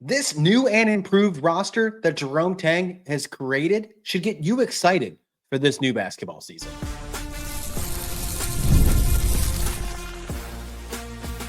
This new and improved roster that Jerome Tang has created should get you excited for this new basketball season.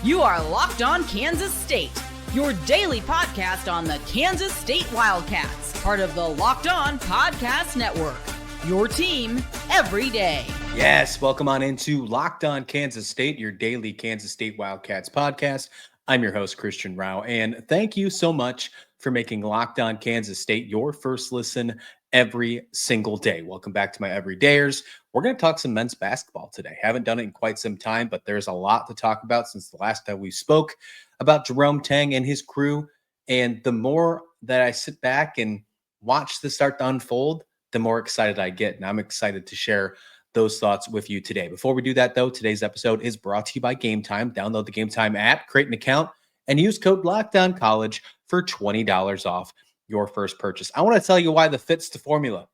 You are Locked On Kansas State, your daily podcast on the Kansas State Wildcats, part of the Locked On Podcast Network, your team every day. Yes, welcome on into Locked On Kansas State, your daily Kansas State Wildcats podcast. I'm your host, Christian Rao, and thank you so much for making Locked On Kansas State your first listen every single day. Welcome back to my everydayers. We're going to talk some men's basketball today. Haven't done it in quite some time, but there's a lot to talk about since the last time we spoke about Jerome Tang and his crew. And the more that I sit back and watch this start to unfold, the more excited I get. And I'm excited to share those thoughts with you today. Before we do that, though, today's episode is brought to you by Game Time. Download the Game Time app, create an account, and use code LOCKDOWNCollege for $20 off your first purchase. I want to tell you why the fit's the formula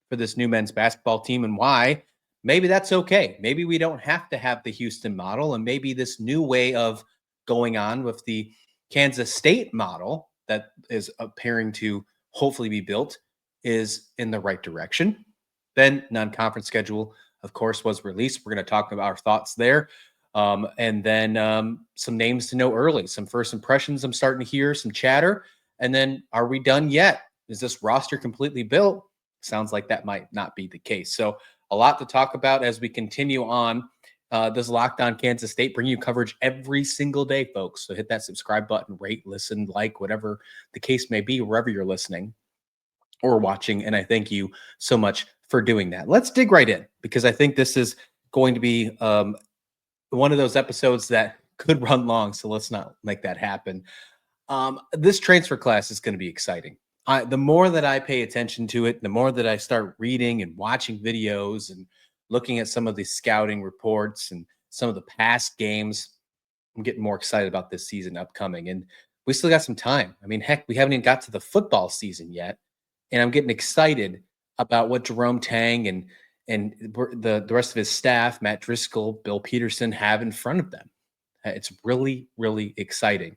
for this new men's basketball team and why maybe that's okay. Maybe we don't have to have the Houston model, and maybe this new way of going on with the Kansas State model that is appearing to hopefully be built is in the right direction. Then non-conference schedule, of course, was released. We're going to talk about our thoughts there. And then some names to know early, some first impressions I'm starting to hear, some chatter. And then are we done yet? Is this roster completely built? Sounds like that might not be the case. So a lot to talk about as we continue on this Locked On Kansas State, bringing you coverage every single day, folks. So hit that subscribe button, rate, listen, like, whatever the case may be, wherever you're listening or watching. And I thank you so much for doing that. Let's dig right in, because I think this is going to be one of those episodes that could run long. So let's not make that happen. This transfer class is going to be exciting. The more that I pay attention to it, the more that I start reading and watching videos and looking at some of the scouting reports and some of the past games, I'm getting more excited about this season upcoming. And we still got some time. I mean, heck, we haven't even got to the football season yet. And I'm getting excited about what Jerome Tang and the rest of his staff, Matt Driscoll, Bill Peterson, have in front of them. It's really, really exciting.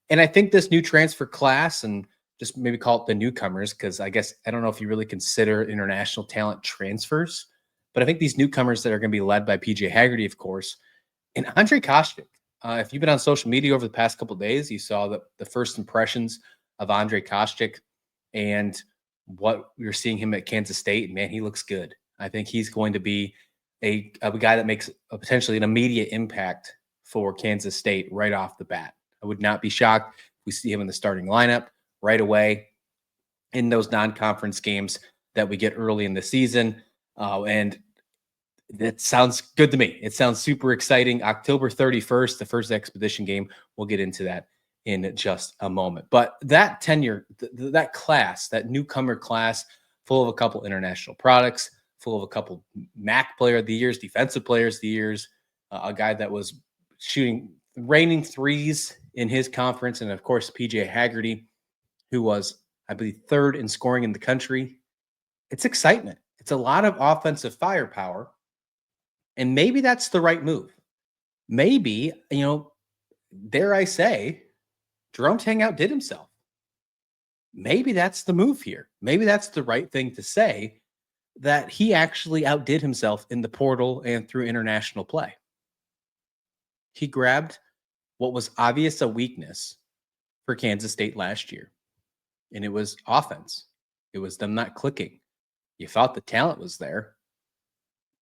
And I think this new transfer class, and just maybe call it the newcomers, because I guess I don't know if you really consider international talent transfers, but I think these newcomers that are going to be led by PJ Haggerty, of course, and Andrej Kostic. If you've been on social media over the past couple of days, you saw the first impressions of Andrej Kostic and what we were seeing him at Kansas State. And man, he looks good. I think he's going to be a guy that makes potentially an immediate impact for Kansas State right off the bat. I would not be shocked if we see him in the starting lineup right away in those non-conference games that we get early in the season. And that sounds good to me. It sounds super exciting. October 31st, the first expedition game. We'll get into that in just a moment. But that tenure, that class, that newcomer class, full of a couple international products, full of a couple MAC player of the years, defensive players of the years, a guy that was raining threes in his conference, and of course, PJ Haggerty, who was, I believe, third in scoring in the country. It's excitement. It's a lot of offensive firepower. And maybe that's the right move. Maybe, dare I say, Jerome Tang outdid himself. Maybe that's the move here. Maybe that's the right thing to say, that he actually outdid himself in the portal and through international play. He grabbed what was obvious a weakness for Kansas State last year, and it was offense. It was them not clicking. You thought the talent was there,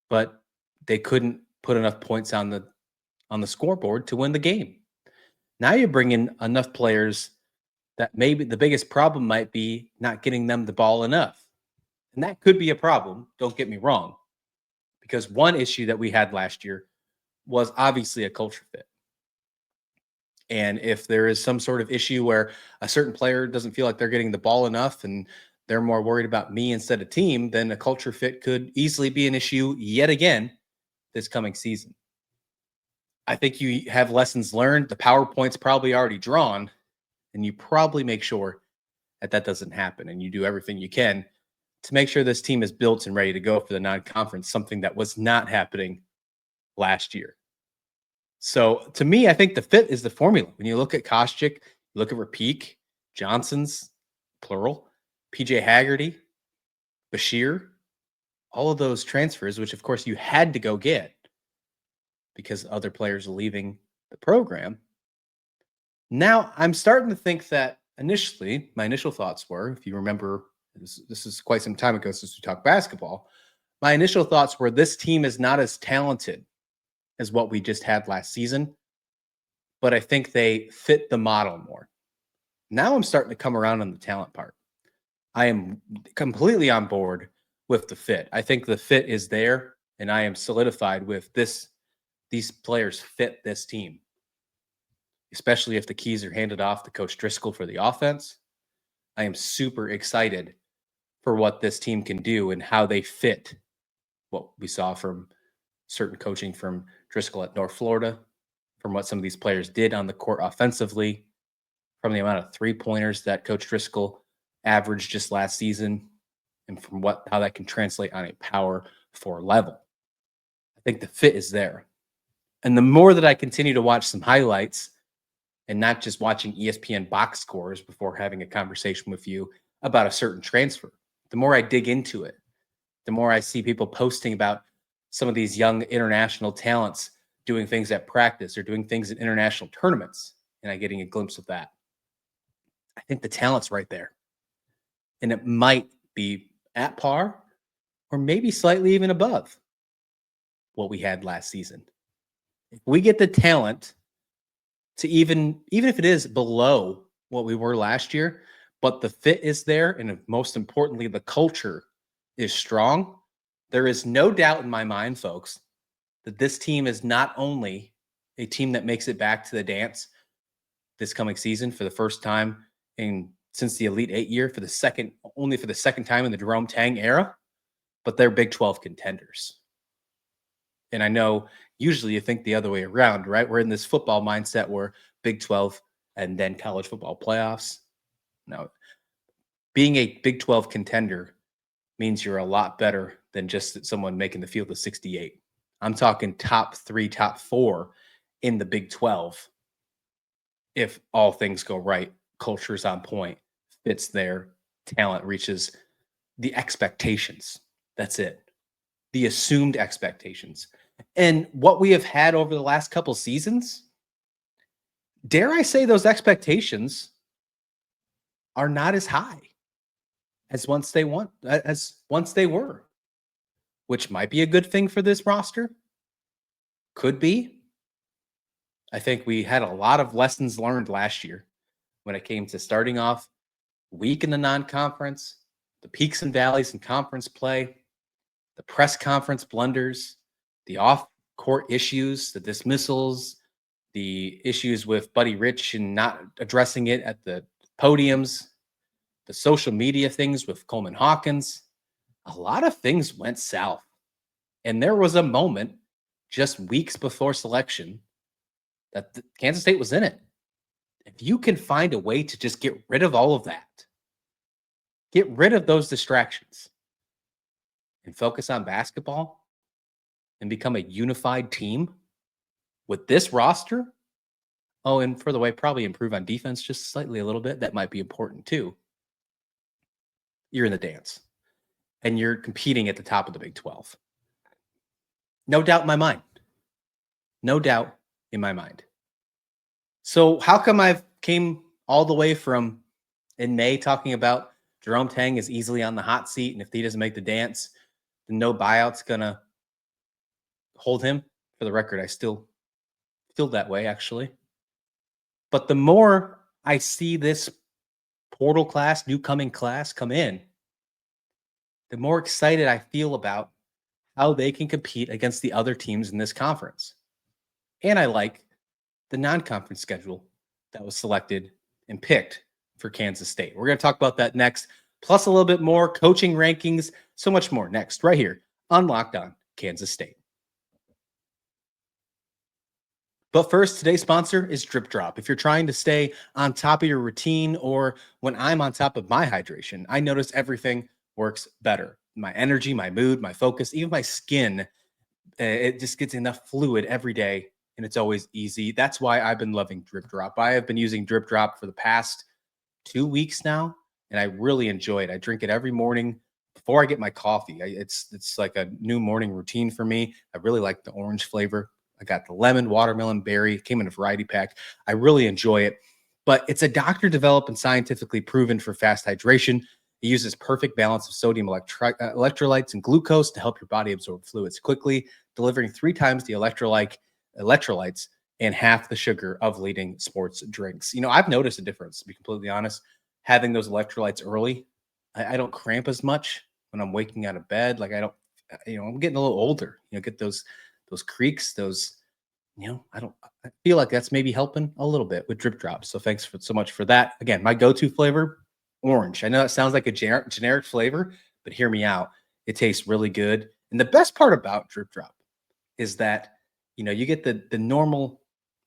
but they couldn't put enough points on the scoreboard to win the game. Now you bring in enough players that maybe the biggest problem might be not getting them the ball enough. And that could be a problem, don't get me wrong, because one issue that we had last year was obviously a culture fit. And if there is some sort of issue where a certain player doesn't feel like they're getting the ball enough and they're more worried about me instead of team, then a culture fit could easily be an issue yet again this coming season. I think you have lessons learned. The PowerPoint's probably already drawn, and you probably make sure that doesn't happen. And you do everything you can to make sure this team is built and ready to go for the non-conference, something that was not happening last year. So to me, I think the fit is the formula. When you look at Kostic, you look at Repeat, Johnson's, plural, PJ Haggerty, Bashir, all of those transfers, which of course you had to go get because other players are leaving the program. Now I'm starting to think that initially, my initial thoughts were, if you remember, this is quite some time ago since we talked basketball, my initial thoughts were this team is not as talented as what we just had last season, but I think they fit the model more. Now I'm starting to come around on the talent part. I am completely on board with the fit. I think the fit is there, and I am solidified with this. These players fit this team, especially if the keys are handed off to Coach Driscoll for the offense. I am super excited for what this team can do and how they fit what we saw from certain coaching from Driscoll at North Florida, from what some of these players did on the court offensively, from the amount of three-pointers that Coach Driscoll averaged just last season, and from how that can translate on a power 4 level. I think the fit is there. And the more that I continue to watch some highlights and not just watching ESPN box scores before having a conversation with you about a certain transfer, the more I dig into it, the more I see people posting about some of these young international talents doing things at practice or doing things in international tournaments, and I'm getting a glimpse of that. I think the talent's right there. And it might be at par or maybe slightly even above what we had last season. If we get the talent to even if it is below what we were last year, but the fit is there, and most importantly, the culture is strong, there is no doubt in my mind, folks, that this team is not only a team that makes it back to the dance this coming season for the first time since the Elite 8 year, only for the second time in the Jerome Tang era, but they're Big 12 contenders. And I know usually you think the other way around, right? We're in this football mindset where Big 12 and then college football playoffs. No, being a Big 12 contender means you're a lot better than just someone making the field of 68. I'm talking top 3, top 4 in the Big 12. If all things go right, culture's on point, fits there, talent reaches the expectations. That's it. The assumed expectations. And what we have had over the last couple seasons, dare I say those expectations are not as high as once they were, which might be a good thing for this roster. Could be. I think we had a lot of lessons learned last year when it came to starting off weak in the non-conference, the peaks and valleys in conference play, the press conference blunders, the off-court issues, the dismissals, the issues with Buddy Rich and not addressing it at the podiums, the social media things with Coleman Hawkins. A lot of things went south. And there was a moment just weeks before selection that Kansas State was in it. If you can find a way to just get rid of all of that, get rid of those distractions, and focus on basketball and become a unified team with this roster. Oh, and for the way, probably improve on defense just slightly a little bit. That might be important too. You're in the dance and you're competing at the top of the Big 12. No doubt in my mind. No doubt in my mind. So how come I've came all the way from in May talking about Jerome Tang is easily on the hot seat, and if he doesn't make the dance, then no buyout's gonna hold him? For the record, I still feel that way, actually. But the more I see this portal class, new coming class come in, the more excited I feel about how they can compete against the other teams in this conference. And I like the non-conference schedule that was selected and picked for Kansas State. We're going to talk about that next, plus a little bit more coaching rankings, so much more next, right here on Locked On Kansas State. But first, today's sponsor is Drip Drop. If you're trying to stay on top of your routine, or when I'm on top of my hydration, I notice everything works better. My energy, my mood, my focus, even my skin, it just gets enough fluid every day, and it's always easy. That's why I've been loving Drip Drop. I have been using Drip Drop for the past 2 weeks now, and I really enjoy it. I drink it every morning before I get my coffee. It's like a new morning routine for me. I really like the orange flavor. I got the lemon, watermelon, berry. It came in a variety pack. I really enjoy it, but it's a doctor developed and scientifically proven for fast hydration. It uses perfect balance of sodium electrolytes and glucose to help your body absorb fluids quickly, delivering 3 times the electrolytes and half the sugar of leading sports drinks. I've noticed a difference, to be completely honest, having those electrolytes early. I don't cramp as much when I'm waking out of bed. Like I don't, I'm getting a little older. Get those creaks, I feel like that's maybe helping a little bit with drip drops. So thanks so much for that. Again, my go-to flavor, orange. I know that sounds like a generic flavor, but hear me out. It tastes really good. And the best part about drip drop is that, you get the normal,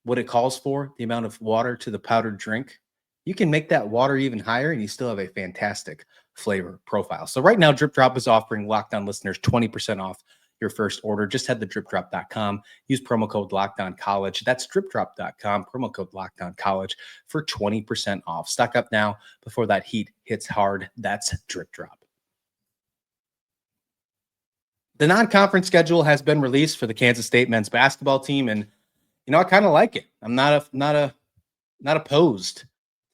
what it calls for, the amount of water to the powdered drink. You can make that water even higher and you still have a fantastic flavor profile. So right now, Drip Drop is offering Locked On listeners 20% off your first order. Just head to dripdrop.com. Use promo code LockedOnCollege. That's dripdrop.com, promo code LockedOnCollege for 20% off. Stock up now before that heat hits hard. That's Drip Drop. The non-conference schedule has been released for the Kansas State men's basketball team, and I kind of like it. I'm not opposed to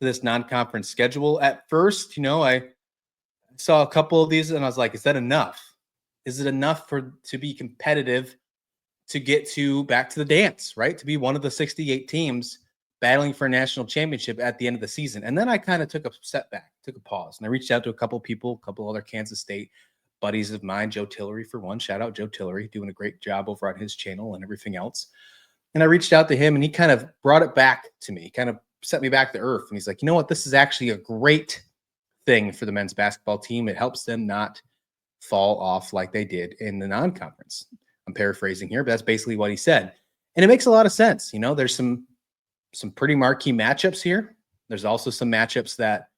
this non-conference schedule. At first, I saw a couple of these and I was like, is that enough? Is it enough to be competitive, to get back to the dance, right? To be one of the 68 teams battling for a national championship at the end of the season. And then I kind of took a step back, took a pause, and I reached out to a couple of people, a couple other Kansas State buddies of mine, Joe Tillery for one. Shout out Joe Tillery, doing a great job over on his channel and everything else. And I reached out to him and he kind of brought it back to me, kind of set me back to earth. And he's like, you know what? This is actually a great thing for the men's basketball team. It helps them not fall off like they did in the non-conference. I'm paraphrasing here, but that's basically what he said. And it makes a lot of sense. There's some pretty marquee matchups here. There's also some matchups that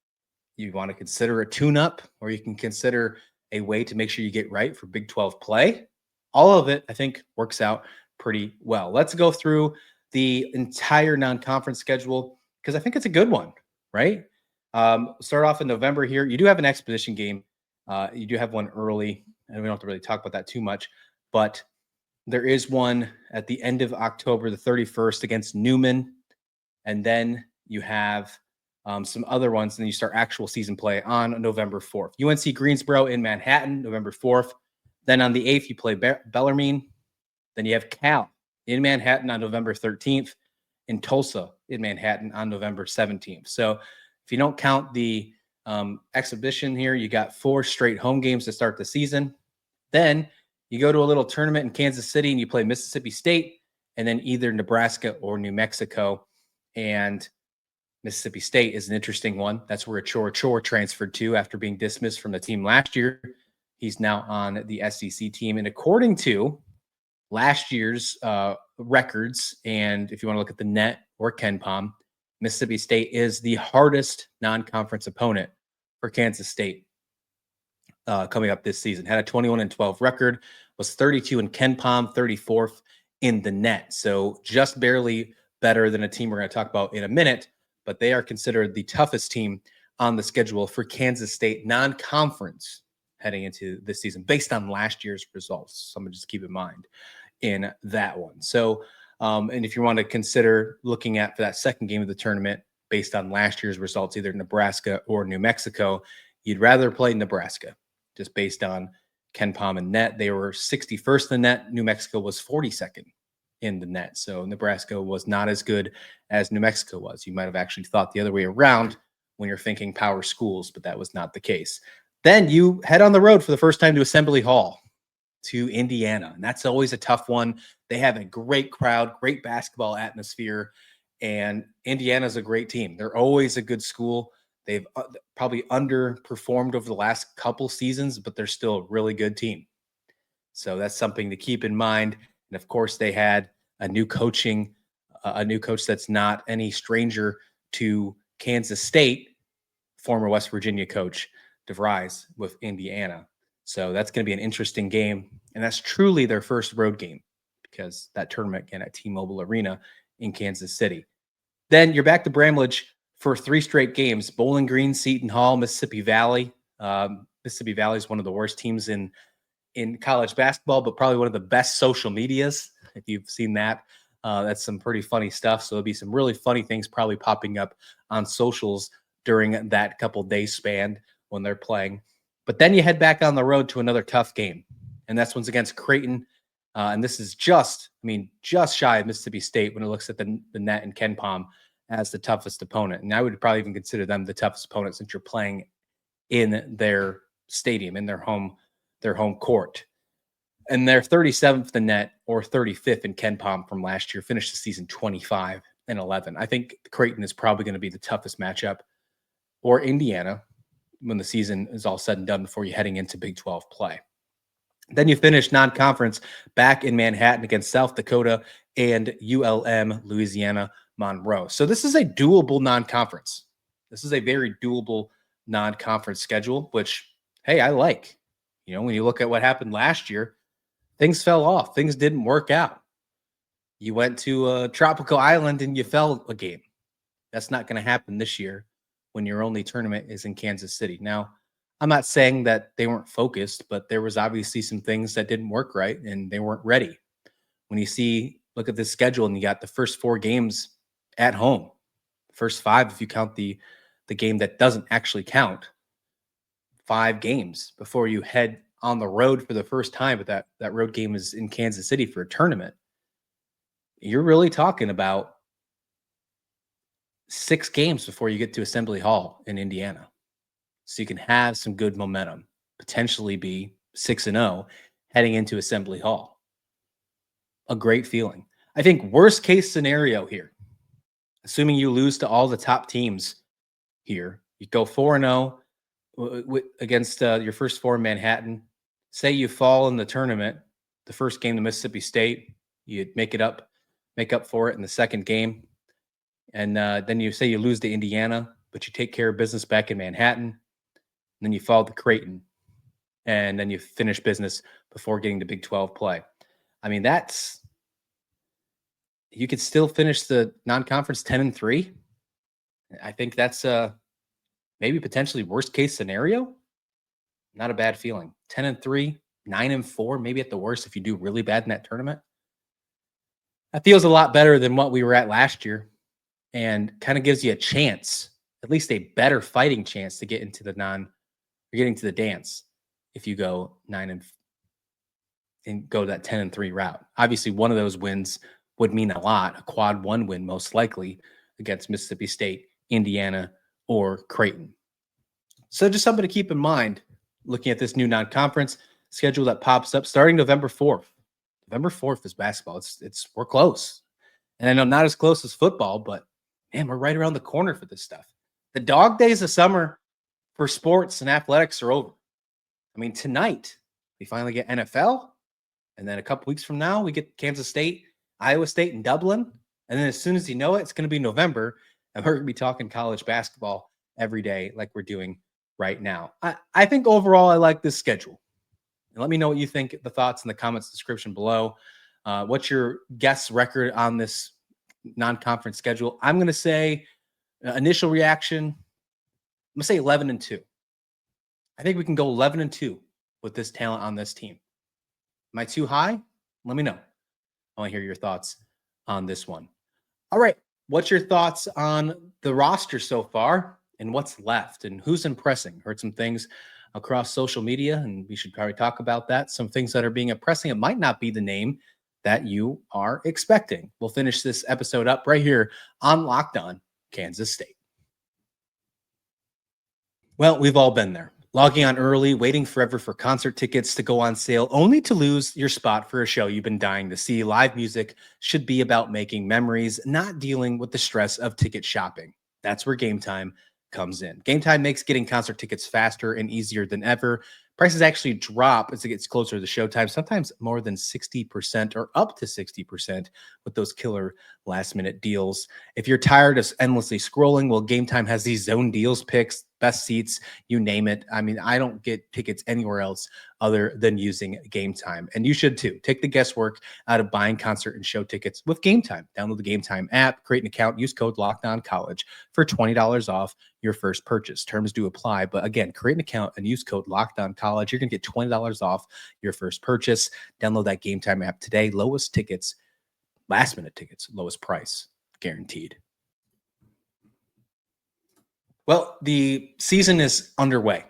you want to consider a tune-up, or you can consider a way to make sure you get right for Big 12 play. All of it, I think, works out pretty well. Let's go through the entire non-conference schedule because I think it's a good one, right? Start off in November here. You do have an exhibition game. You do have one early, and we don't have to really talk about that too much, but there is one at the end of October, the 31st against Newman. And then you have some other ones, and then you start actual season play on November 4th. UNC Greensboro in Manhattan, November 4th. Then on the 8th, you play Bellarmine. Then you have Cal in Manhattan on November 13th, and Tulsa in Manhattan on November 17th. So if you don't count the exhibition here, you got 4 straight home games to start the season. Then you go to a little tournament in Kansas City and you play Mississippi State, and then either Nebraska or New Mexico. And Mississippi State is an interesting one. That's where Chor transferred to after being dismissed from the team last year. He's now on the SEC team. And according to last year's records, and if you want to look at the net or KenPom, Mississippi State is the hardest non-conference opponent for Kansas State coming up this season. Had a 21-12 record, was 32 in KenPom, 34th in the net. So just barely better than a team we're going to talk about in a minute, but they are considered the toughest team on the schedule for Kansas State non-conference heading into this season based on last year's results. Something just keep in mind in that one. So, and if you want to consider looking at for that second game of the tournament based on last year's results, either Nebraska or New Mexico, you'd rather play Nebraska just based on KenPom and net. They were 61st in the net. New Mexico was 42nd in the net. So Nebraska was not as good as New Mexico was. You might have actually thought the other way around when you're thinking power schools, but that was not the case. Then you head on the road for the first time to Assembly Hall, to Indiana. And that's always a tough one. They have a great crowd, great basketball atmosphere, and Indiana's a great team. They're always a good school. They've probably underperformed over the last couple seasons, but they're still a really good team. So that's something to keep in mind. And of course, they had a new coach that's not any stranger to Kansas State, former West Virginia coach DeVries with Indiana. So that's going to be an interesting game. And that's truly their first road game because that tournament again at T-Mobile Arena in Kansas City. Then you're back to Bramlage for 3 straight games. Bowling Green, Seton Hall, Mississippi Valley. Mississippi Valley is one of the worst teams in college basketball, but probably one of the best social medias. If you've seen that, that's some pretty funny stuff. So there'll be some really funny things probably popping up on socials during that couple days span when they're playing. But then you head back on the road to another tough game, and that's one's against Creighton. And this is just shy of Mississippi State when it looks at the net and Ken Pom as the toughest opponent. And I would probably even consider them the toughest opponent since you're playing in their stadium, in their home court. And they're 37th in net or 35th in Ken Pom from last year, finished the season 25-11. I think Creighton is probably going to be the toughest matchup, or Indiana, when the season is all said and done before you're heading into Big 12 play. Then you finish non-conference back in Manhattan against South Dakota and ULM, Louisiana Monroe. So this is a doable non-conference. This is a very doable non-conference schedule, which, hey, I like. You know, when you look at what happened last year, things fell off. Things didn't work out. You went to a tropical island and you fell a game. That's not going to happen this year when your only tournament is in Kansas City. Now, I'm not saying that they weren't focused, but there was obviously some things that didn't work right and they weren't ready. When you look at this schedule and you got the first 4 games at home, first 5 if you count the game that doesn't actually count, 5 games before you head on the road for the first time, but that road game is in Kansas City for a tournament. You're really talking about 6 games before you get to Assembly Hall in Indiana. So you can have some good momentum, potentially be 6-0 heading into Assembly Hall. A great feeling. I think worst case scenario here, assuming you lose to all the top teams here, you go 4-0 against your first 4 in Manhattan. Say you fall in the tournament, the first game to Mississippi State, you make up for it in the second game. And then you say you lose to Indiana, but you take care of business back in Manhattan. And then you fall to Creighton, and then you finish business before getting to Big 12 play. I mean, you could still finish the non-conference 10-3. I think that's maybe potentially worst case scenario. Not a bad feeling. 10-3, 9-4, maybe at the worst if you do really bad in that tournament. That feels a lot better than what we were at last year, and kind of gives you a chance, at least a better fighting chance to get into you're getting to the dance if you go 9 and go that 10-3 route. Obviously, one of those wins would mean a lot, a quad 1 win most likely against Mississippi State, Indiana, or Creighton. So just something to keep in mind looking at this new non-conference schedule that pops up starting November 4th. November 4th is basketball. We're close. And I know not as close as football, but man, we're right around the corner for this stuff. The dog days of summer for sports and athletics are over. I mean, tonight we finally get NFL, and then a couple weeks from now we get Kansas State, Iowa State, and Dublin. And then as soon as you know it, it's going to be November, and we're going to be talking college basketball every day like we're doing right now. I think overall I like this schedule. And let me know what you think, the thoughts in the comments description below. What's your guess record on this non-conference schedule? I'm going to say initial reaction, I'm going to say 11-2. I think we can go 11-2 with this talent on this team. Am I too high? Let me know. I want to hear your thoughts on this one. All right. What's your thoughts on the roster so far and what's left and who's impressing? Heard some things across social media, and we should probably talk about that. Some things that are being impressing. It might not be the name that you are expecting. We'll finish this episode up right here on Locked On Kansas State. Well, we've all been there. Logging on early, waiting forever for concert tickets to go on sale, only to lose your spot for a show you've been dying to see. Live music should be about making memories, not dealing with the stress of ticket shopping. That's where Game Time comes in. Game Time makes getting concert tickets faster and easier than ever. prices actually drop as it gets closer to the showtime, sometimes more than 60% or up to 60% with those killer last minute deals. If you're tired of endlessly scrolling, well, Game Time has these zone deals, picks, best seats, you name it. I mean, I don't get tickets anywhere else other than using Game Time. And you should too. Take the guesswork out of buying concert and show tickets with Game Time. Download the Game Time app, create an account, use code LOCKEDONCollege for $20 off your first purchase. Terms do apply. But again, create an account and use code LOCKEDONCollege. You're going to get $20 off your first purchase. Download that Game Time app today. Lowest tickets, last minute tickets, lowest price, guaranteed. Well, the season is underway,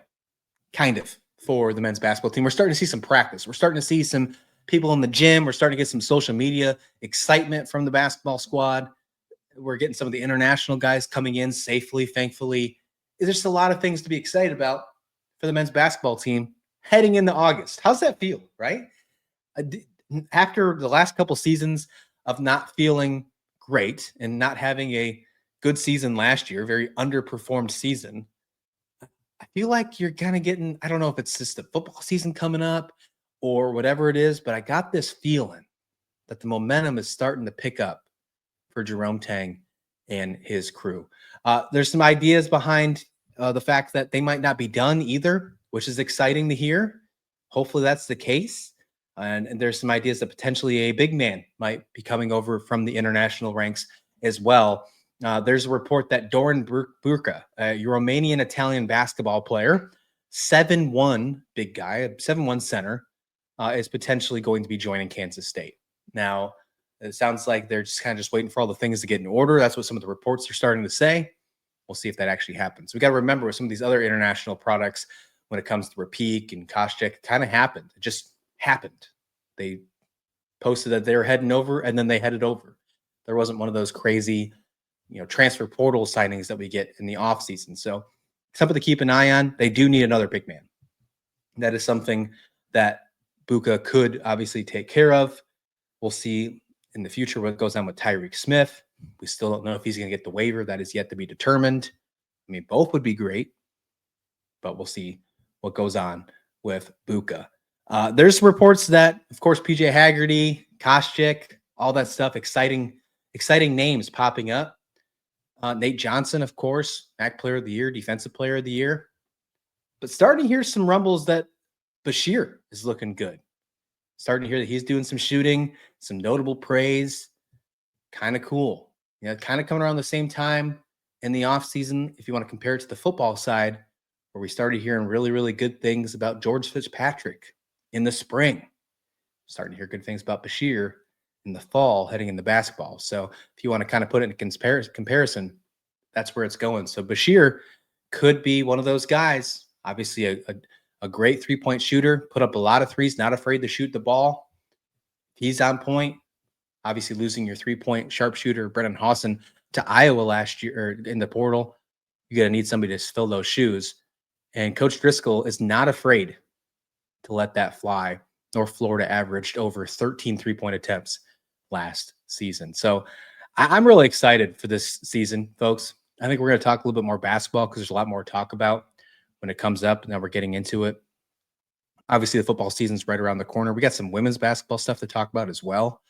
kind of, for the men's basketball team. We're starting to see some practice. We're starting to see some people in the gym. We're starting to get some social media excitement from the basketball squad. We're getting some of the international guys coming in safely, thankfully. There's just a lot of things to be excited about for the men's basketball team heading into August. How's that feel, right? After the last couple seasons of not feeling great and not having a good season last year, very underperformed season, I feel like you're kind of getting, I don't know if it's just the football season coming up or whatever it is, but I got this feeling that the momentum is starting to pick up for Jerome Tang and his crew. There's some ideas behind the fact that they might not be done either, which is exciting to hear. Hopefully that's the case. And there's some ideas that potentially a big man might be coming over from the international ranks as well. There's a report that Dorin Buca, a Romanian-Italian basketball player, 7'1", big guy, a 7'1" center, is potentially going to be joining Kansas State. Now, it sounds like they're just kind of just waiting for all the things to get in order. That's what some of the reports are starting to say. We'll see if that actually happens. We got to remember with some of these other international products, when it comes to Rapik and Kostic, it kind of happened. It just happened. They posted that they were heading over, and then they headed over. There wasn't one of those crazy, transfer portal signings that we get in the offseason. So something to keep an eye on. They do need another big man. That is something that Buca could obviously take care of. We'll see in the future what goes on with Tyreek Smith. We still don't know if he's going to get the waiver. That is yet to be determined. I mean, both would be great, but we'll see what goes on with Buca. There's reports that, of course, PJ Haggerty, Kostic, all that stuff, exciting names popping up. Nate Johnson, of course, MAC Player of the Year, Defensive Player of the Year. But starting to hear some rumbles that Bashir is looking good. Starting to hear that he's doing some shooting, some notable praise. Kind of cool. Kind of coming around the same time in the offseason, if you want to compare it to the football side, where we started hearing really, really good things about George Fitzpatrick in the spring. Starting to hear good things about Bashir in the fall, heading into basketball. So if you want to kind of put it in comparison, that's where it's going. So Bashir could be one of those guys. Obviously a great three-point shooter, put up a lot of threes, not afraid to shoot the ball. He's on point. Obviously losing your three-point sharpshooter, Brennan Hawson, to Iowa last year, or in the portal, you're going to need somebody to fill those shoes. And Coach Driscoll is not afraid to let that fly. North Florida averaged over 13 three-point attempts last season. So I'm really excited for this season, folks. I think we're going to talk a little bit more basketball because there's a lot more to talk about when it comes up. Now we're getting into it. Obviously, the football season's right around the corner. We got some women's basketball stuff to talk about as well.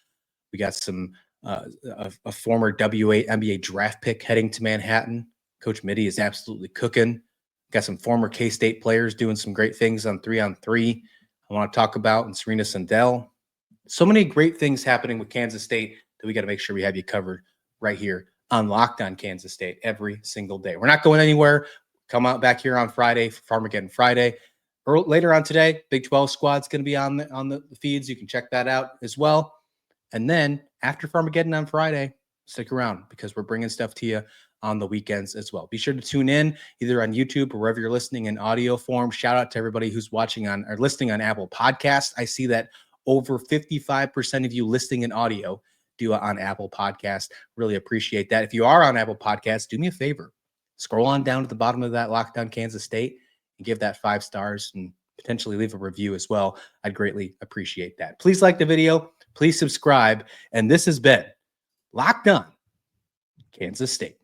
We got some a former WNBA draft pick heading to Manhattan. Coach Mitty is absolutely cooking. Got some former K-State players doing some great things on 3-on-3. I want to talk about, and Serena Sandell. So many great things happening with Kansas State that we got to make sure we have you covered right here on Locked On Kansas State every single day. We're not going anywhere. Come out back here on Friday for Farmageddon Friday. Later on today, Big 12 squad's going to be on the feeds. You can check that out as well. And then after Farmageddon on Friday, stick around because we're bringing stuff to you on the weekends as well. Be sure to tune in either on YouTube or wherever you're listening in audio form. Shout out to everybody who's watching on or listening on Apple Podcasts. I see that over 55% of you listening in audio do it on Apple Podcasts. Really appreciate that. If you are on Apple Podcasts, do me a favor. Scroll on down to the bottom of that Locked On Kansas State and give that 5 stars and potentially leave a review as well. I'd greatly appreciate that. Please like the video. Please subscribe. And this has been Locked On Kansas State.